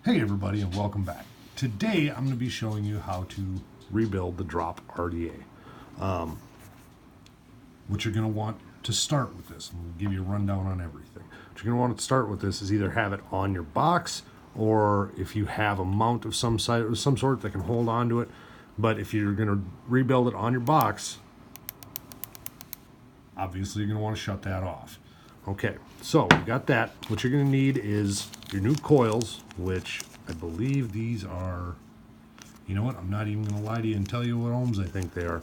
Hey everybody, and welcome back. Today I'm going to be showing you how to rebuild the drop RDA. What you're going to want to start with this, I'm going to give you a rundown on everything. What you're going to want to start with this is either have it on your box, or if you have a mount of some sort that can hold on to it. But if you're going to rebuild it on your box, obviously you're going to want to shut that off. Okay, so we got that. What you're going to need is your new coils, which I believe these are, you know what, I'm not even going to lie to you and tell you what ohms I think they are.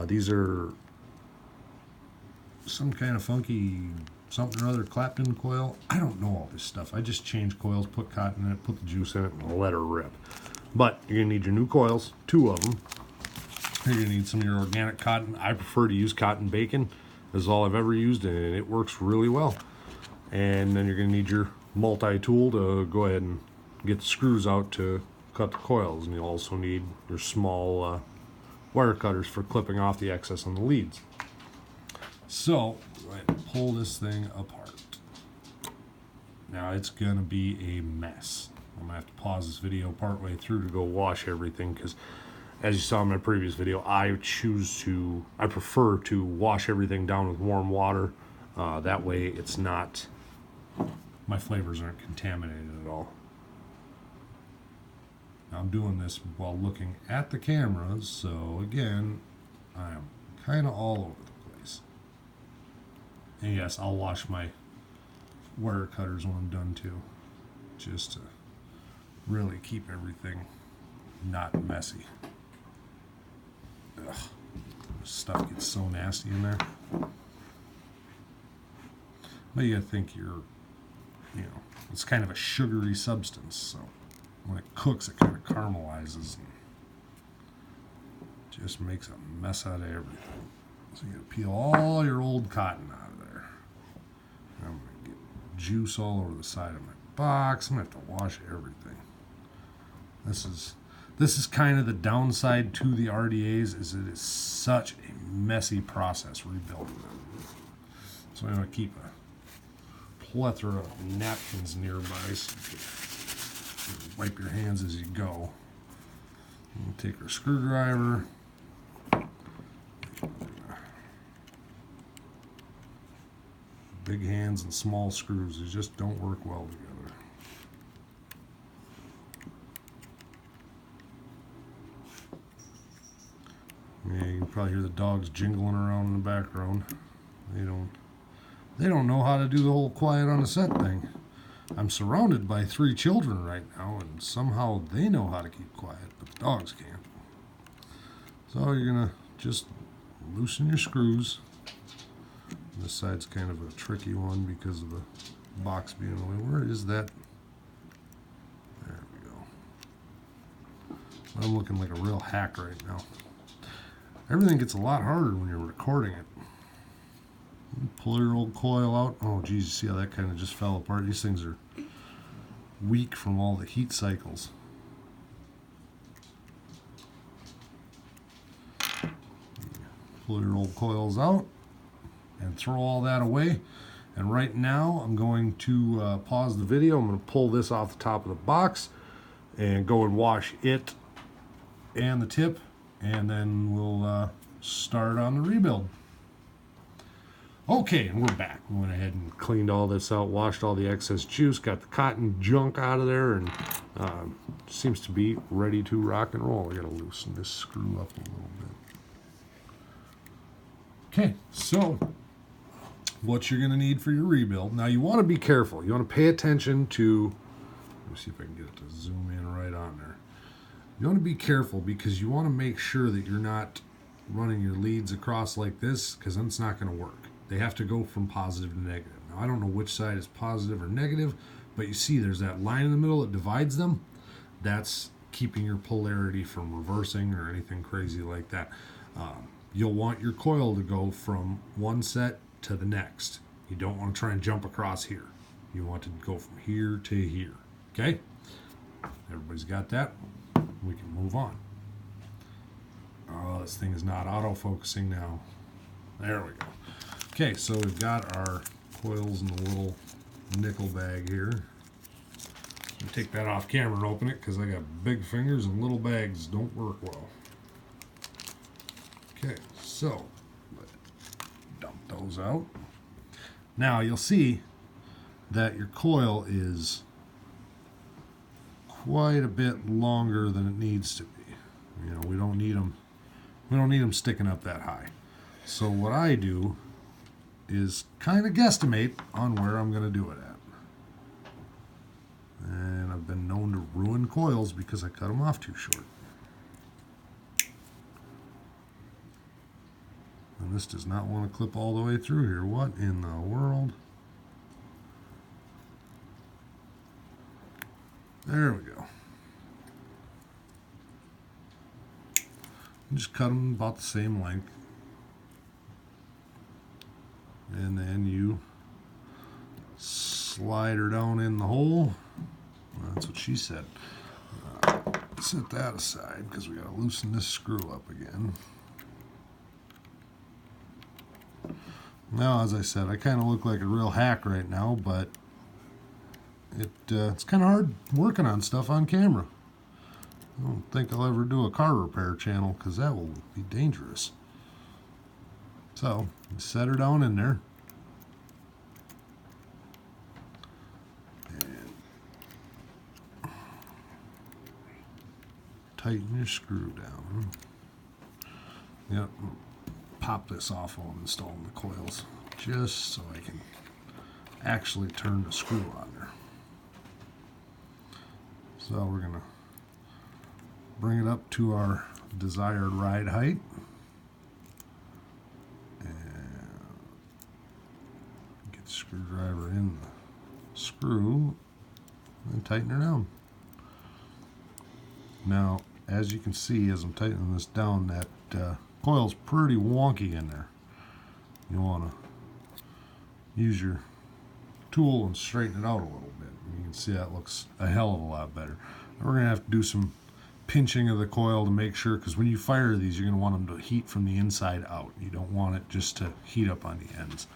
These are some kind of funky something or other Clapton coil. I don't know all this stuff. I just change coils, put cotton in it, put the juice in it, and let her rip. But you're going to need your new coils, 2 of them. You're going to need some of your organic cotton. I prefer to use cotton bacon. This is all I've ever used, and it works really well. And then you're going to need your multi-tool to go ahead and get the screws out to cut the coils. And you'll also need your small wire cutters for clipping off the excess on the leads. So, go ahead and pull this thing apart. Now, it's going to be a mess. I'm going to have to pause this video partway through to go wash everything, because as you saw in my previous video, I prefer to wash everything down with warm water. That way it's not, my flavors aren't contaminated at all. Now I'm doing this while looking at the cameras, so again, I am kind of all over the place. And yes, I'll wash my wire cutters when I'm done too, just to really keep everything not messy. Ugh, this stuff gets so nasty in there. But you gotta think it's kind of a sugary substance, so when it cooks it kind of caramelizes and just makes a mess out of everything. So you gotta peel all your old cotton out of there. I'm gonna get juice all over the side of my box. I'm gonna have to wash everything. This is kind of the downside to the RDAs, is it is such a messy process rebuilding them. So I'm going to keep a plethora of napkins nearby so you can wipe your hands as you go. We'll take our screwdriver. Big hands and small screws, they just don't work well together. Yeah, you can probably hear the dogs jingling around in the background. They don't know how to do the whole quiet on a set thing. I'm surrounded by 3 children right now, and somehow they know how to keep quiet, but the dogs can't. So you're gonna just loosen your screws. This side's kind of a tricky one because of the box being in the way. Where is that? There we go. I'm looking like a real hack right now. Everything gets a lot harder when you're recording it. Pull your old coil out. Oh geez, you see how that kind of just fell apart? These things are weak from all the heat cycles. Pull your old coils out and throw all that away. And right now I'm going to pause the video. I'm going to pull this off the top of the box and go and wash it and the tip. And then we'll start on the rebuild. Okay, and we're back. We went ahead and cleaned all this out, washed all the excess juice, got the cotton junk out of there, and seems to be ready to rock and roll. I gotta loosen this screw up a little bit. Okay, so what you're gonna need for your rebuild. Now you want to be careful. You want to pay attention to, let me see if I can get it to zoom in right on there. You want to be careful because you want to make sure that you're not running your leads across like this, because then it's not going to work. They have to go from positive to negative. Now, I don't know which side is positive or negative, but you see there's that line in the middle that divides them. That's keeping your polarity from reversing or anything crazy like that. You'll want your coil to go from one set to the next. You don't want to try and jump across here. You want to go from here to here. Okay? Everybody's got that? We can move on. Oh, this thing is not auto-focusing now. There we go. Okay, so we've got our coils in the little nickel bag here. take that off camera and open it because I got big fingers and little bags don't work well. Okay, so dump those out. Now you'll see that your coil is quite a bit longer than it needs to be. You know, we don't need them sticking up that high. So what I do is kind of guesstimate on where I'm going to do it at. And I've been known to ruin coils because I cut them off too short. And this does not want to clip all the way through here. What in the world? There we go. Just cut them about the same length. And then you slide her down in the hole. That's what she said. Set that aside because we got to loosen this screw up again. Now, as I said, I kind of look like a real hack right now, but it's kind of hard working on stuff on camera. I don't think I'll ever do a car repair channel because that will be dangerous. So, set her down in there. And tighten your screw down. Yep. Pop this off while I'm installing the coils, just so I can actually turn the screw on there. So we're going to bring it up to our desired ride height. And get the screwdriver in the screw and tighten her down. Now, as you can see, as I'm tightening this down, that coil's pretty wonky in there. You want to use your tool and straighten it out a little bit. You can see that looks a hell of a lot better. And we're going to have to do some pinching of the coil to make sure, because when you fire these, you're going to want them to heat from the inside out. You don't want it just to heat up on the ends.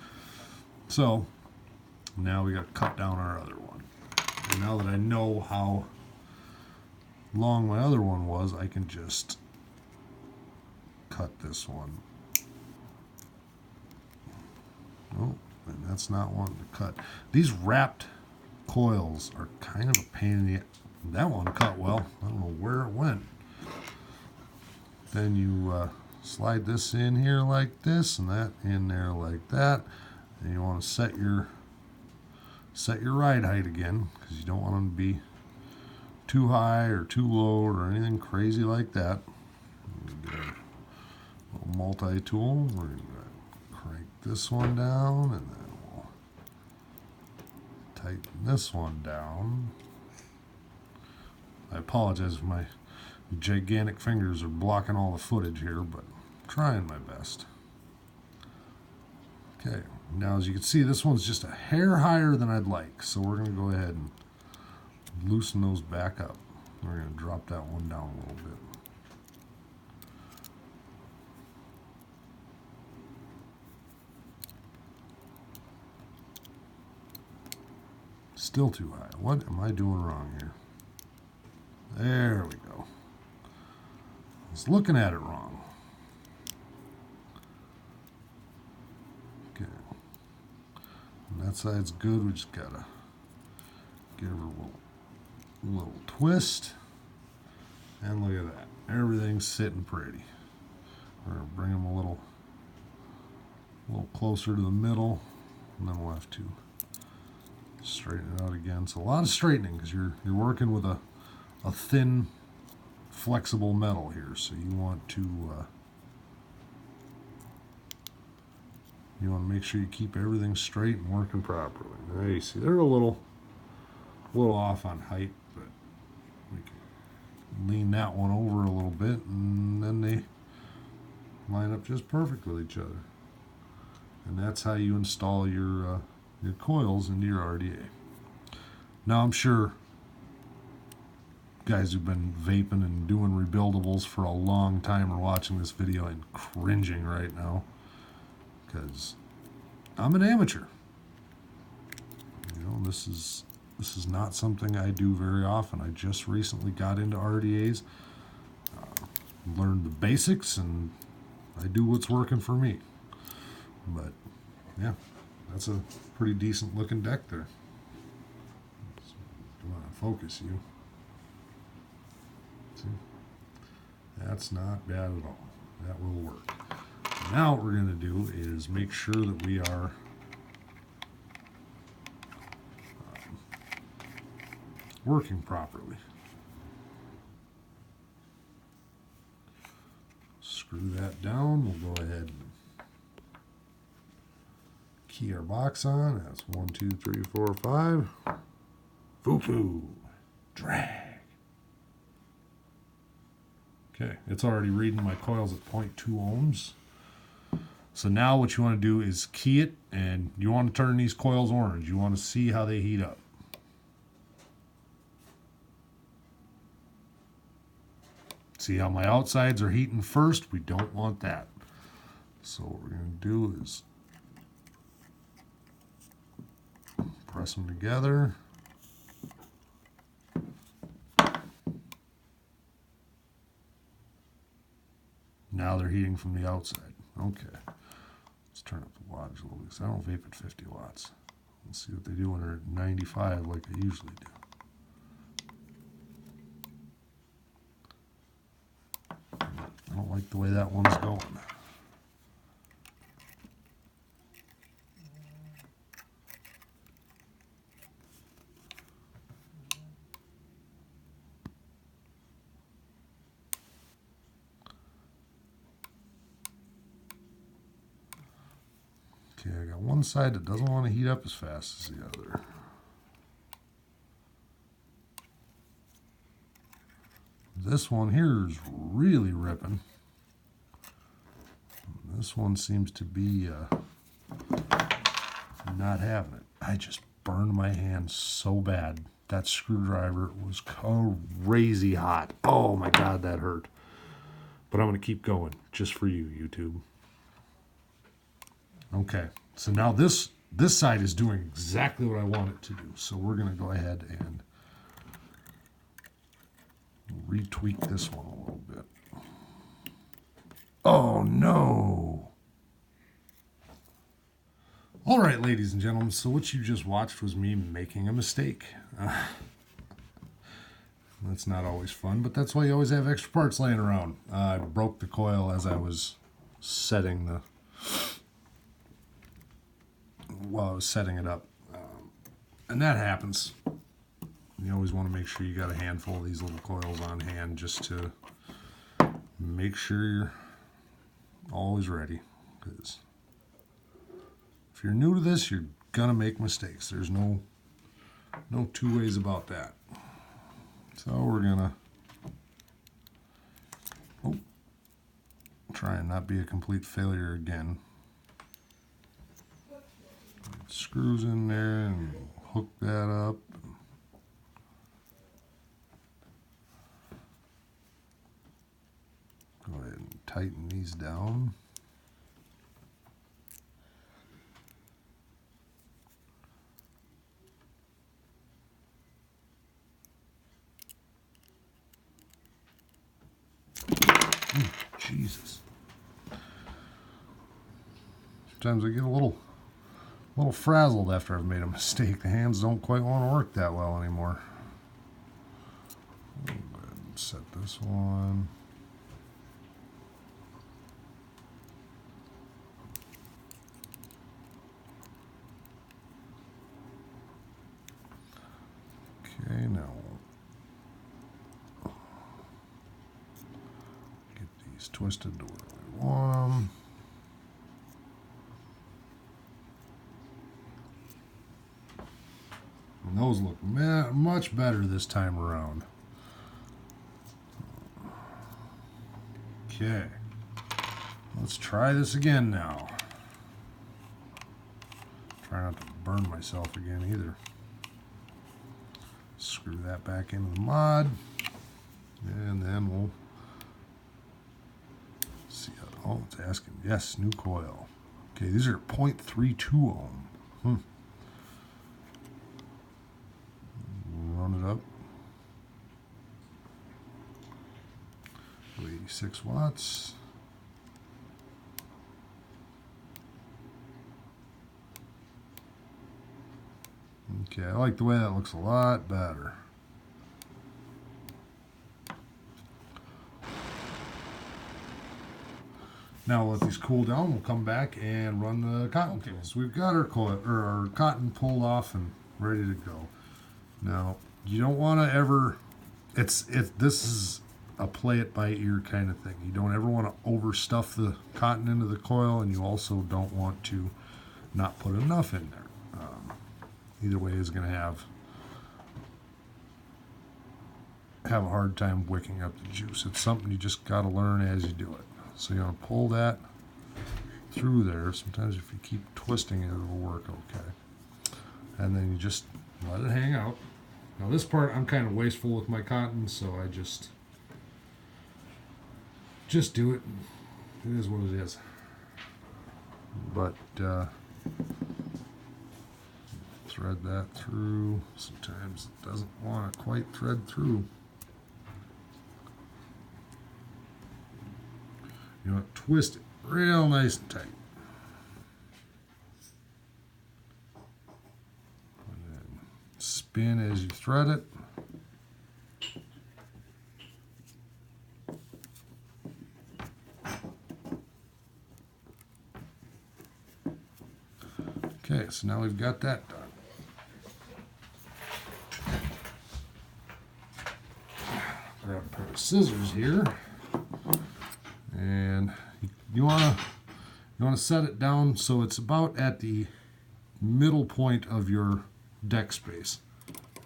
So now we got to cut down our other one. And now that I know how long my other one was, I can just cut this one. Oh, and that's not wanting to cut. These wrapped coils are kind of a pain in the... That one cut well. I don't know where it went. Then you slide this in here like this, and that in there like that. And you want to set your ride height again, because you don't want them to be too high or too low or anything crazy like that. Get our little multi-tool. We're going to crank this one down, and then we'll tighten this one down. I apologize if my gigantic fingers are blocking all the footage here, but I'm trying my best. Okay, now as you can see, this one's just a hair higher than I'd like, so we're going to go ahead and loosen those back up. We're going to drop that one down a little bit. Still too high. What am I doing wrong here? There we go. I was looking at it wrong. Okay. And that side's good. We just gotta give her a little twist. And look at that. Everything's sitting pretty. We're gonna bring them a little closer to the middle, and then we'll have to straighten it out again. So a lot of straightening because you're working with a thin, flexible metal here, so you want to make sure you keep everything straight and working properly. There you see they're a little off on height, but we can lean that one over a little bit, and then they line up just perfect with each other. And that's how you install your coils into your RDA. Now I'm sure guys who've been vaping and doing rebuildables for a long time are watching this video and cringing right now, because I'm an amateur. You know, this is This is not something I do very often. I just recently got into RDAs, learned the basics, and I do what's working for me. But yeah, that's a pretty decent looking deck there. Do want to focus you. See? That's not bad at all. That will work. Now what we're going to do is make sure that we are working properly. Screw that down. We'll go ahead and key our box on. That's 1, 2, 3, 4, 5. Foo-foo. Drag. Okay, it's already reading my coils at 0.2 ohms. So now what you want to do is key it, and you want to turn these coils orange. You want to see how they heat up. See how my outsides are heating first? We don't want that. So what we're going to do is press them together. Now they're heating from the outside. Okay. Let's turn up the wattage a little bit. I don't vape at 50 watts. Let's see what they do when they're at 95 like I usually do. I don't like the way that one's going. Okay, I got one side that doesn't want to heat up as fast as the other. This one here is really ripping. This one seems to be not having it. I just burned my hand so bad. That screwdriver was crazy hot. Oh my God, that hurt. But I'm going to keep going just for you, YouTube. Okay, so now this side is doing exactly what I want it to do. So we're going to go ahead and retweak this one a little bit. Oh no! All right, ladies and gentlemen, so what you just watched was me making a mistake. That's not always fun, but that's why you always have extra parts laying around. I broke the coil as I was setting it up. And that happens. You always want to make sure you got a handful of these little coils on hand just to make sure you're always ready. Because if you're new to this, you're gonna make mistakes. There's no two ways about that. So we're gonna try and not be a complete failure again. Screws in there and hook that up. Go ahead and tighten these down. Jesus. Sometimes I get a little frazzled after I've made a mistake. The hands don't quite want to work that well anymore. Go ahead and set this one. Okay, now get these twisted to where we want them. And those look much better this time around. Okay, let's try this again now. Try not to burn myself again either. Screw that back into the mod, and then we'll see. Oh, it's asking, yes, new coil. Okay, these are 0.32 ohm. 96 watts. Okay, I like the way that looks a lot better. Now we'll let these cool down. We'll come back and run the cotton tools. We've got our coil or our cotton pulled off and ready to go. Now you don't want to ever. This is a play it by ear kind of thing. You don't ever want to overstuff the cotton into the coil, and you also don't want to not put enough in there. Either way is going to have a hard time wicking up the juice. It's something you just got to learn as you do it. So you're going to pull that through there. Sometimes if you keep twisting it, it'll work okay. And then you just let it hang out. Now this part I'm kind of wasteful with my cotton, so I just do it. It is what it is. But thread that through. Sometimes it doesn't want to quite thread through. You want to twist it real nice and tight. And then spin as you thread it. Okay, so now we've got that done. Grab a pair of scissors here, and you want to set it down so it's about at the middle point of your deck space,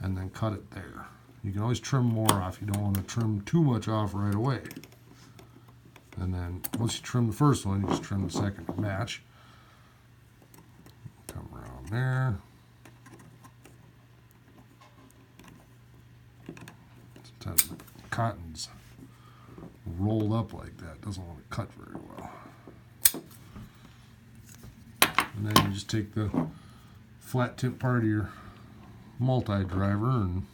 and then cut it there. You can always trim more off. You don't want to trim too much off right away. And then once you trim the first one, you just trim the second to match. Come around there. Sometimes the cotton's rolled up like that. Doesn't want to cut very well. And then you just take the flat tip part of your multi-driver and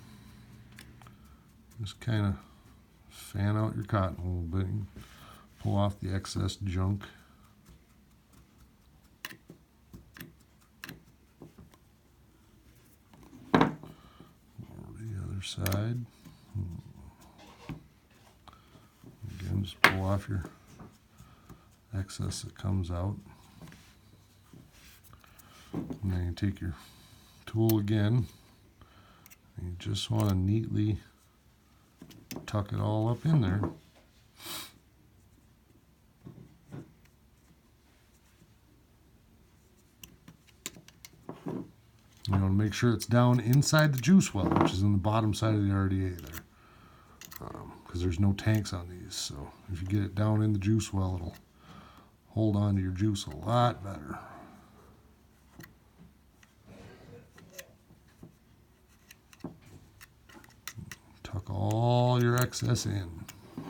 just kind of fan out your cotton a little bit and pull off the excess junk. Side. Again, just pull off your excess that comes out. And then you take your tool again, and you just want to neatly tuck it all up in there. You want to make sure it's down inside the juice well, which is in the bottom side of the RDA there. Because there's no tanks on these, so if you get it down in the juice well, it'll hold on to your juice a lot better. Tuck all your excess in.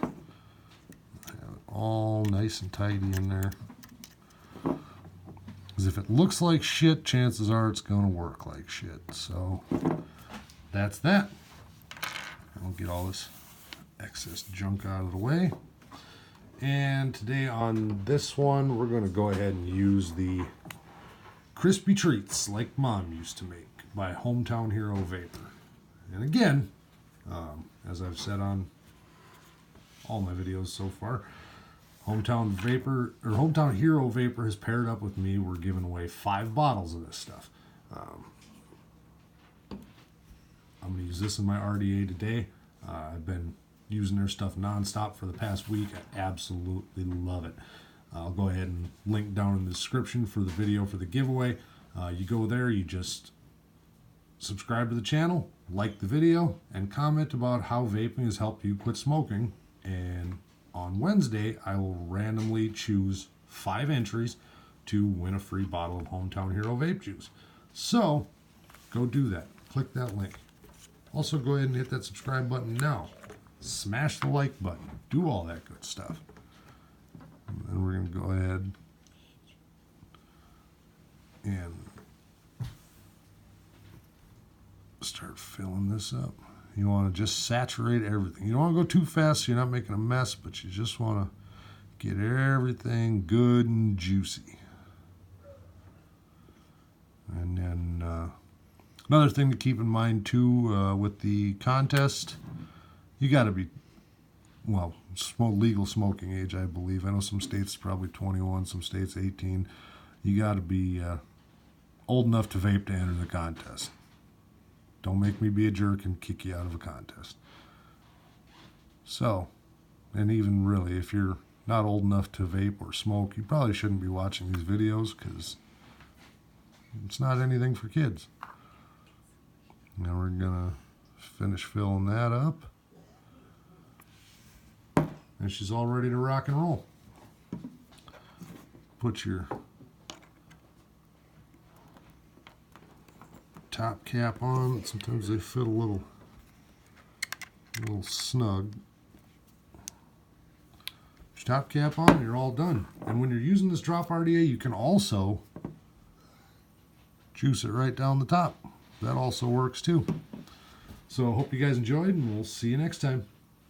Have it all nice and tidy in there. Because if it looks like shit, chances are it's going to work like shit. So that's that. I'll get all this excess junk out of the way. And today on this one, we're going to go ahead and use the crispy treats like Mom used to make by Hometown Hero Vapor. And again, as I've said on all my videos so far, Hometown Hero Vapor has paired up with me. We're giving away 5 bottles of this stuff. I'm going to use this in my RDA today. I've been using their stuff nonstop for the past week. I absolutely love it. I'll go ahead and link down in the description for the video for the giveaway. You go there, you just subscribe to the channel, like the video, and comment about how vaping has helped you quit smoking. And on Wednesday, I will randomly choose 5 entries to win a free bottle of Hometown Hero Vape Juice. So, go do that. Click that link. Also, go ahead and hit that subscribe button now. Smash the like button. Do all that good stuff. And then we're going to go ahead and start filling this up. You want to just saturate everything. You don't want to go too fast so you're not making a mess, but you just want to get everything good and juicy. And then another thing to keep in mind too with the contest, you got to be, well, legal smoking age, I believe. I know some states probably 21, some states 18. You got to be old enough to vape to enter the contest. Don't make me be a jerk and kick you out of a contest. So, and even really, if you're not old enough to vape or smoke, you probably shouldn't be watching these videos because it's not anything for kids. Now we're gonna finish filling that up. And she's all ready to rock and roll. Put your top cap on. Sometimes they fit a little snug. Put your top cap on, you're all done. And when you're using this drop RDA, you can also juice it right down the top. That also works too. So I hope you guys enjoyed, and we'll see you next time.